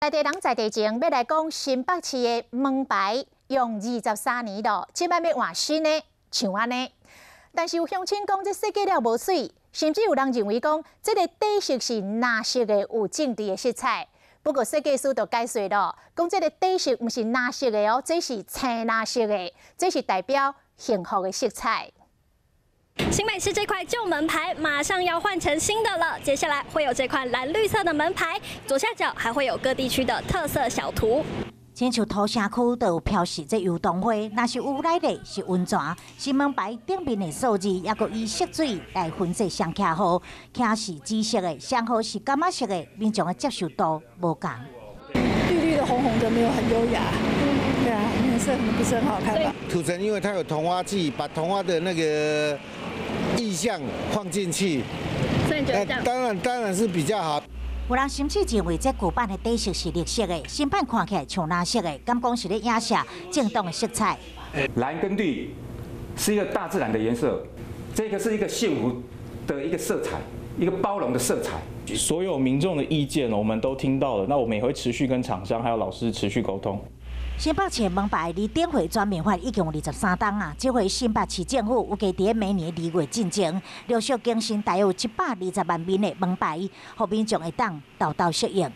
在地人在地前要来讲新北市的门牌用23年咯，即摆要换新的，像安尼。但是有乡亲讲，这设计了无水，甚至有人认为讲，这个底色是蓝色的，有政治的色彩。不过设计师就解说咯，讲这个底色不是蓝色的哦，这是青蓝色的，这是代表幸福的色彩。 新北市这块旧门牌马上要换成新的了，接下来会有这款蓝绿色的门牌，左下角还会有各地区的特色小图。亲像土城区就有标示这油桐花，若是有内底是温泉。新门牌顶面的数字，也佫以色水来分析上徛号，徛是紫色的，上号是柑仔色的，民众的接受度无同。绿绿的、红红的，没有很优雅。对啊，颜色可能不是很好看吧。土城因为它有桐花季，把桐花的那个意象放进去，所以你觉得这样？当然是比较好。 有人甚至认为这古板的底色是绿色的，新版看起来像蓝色的，敢讲是咧影射正当的色彩。蓝跟绿是一个大自然的颜色，这个是一个幸福的一个色彩，一个包容的色彩。所有民众的意见我们都听到了，那我们也会持续跟厂商还有老师持续沟通。 新北市门牌离点回全面化已经有23档啊！这回新北市政府有计伫每年2月进前，陆续更新大约有120万名的门牌，让民众会当豆豆适应。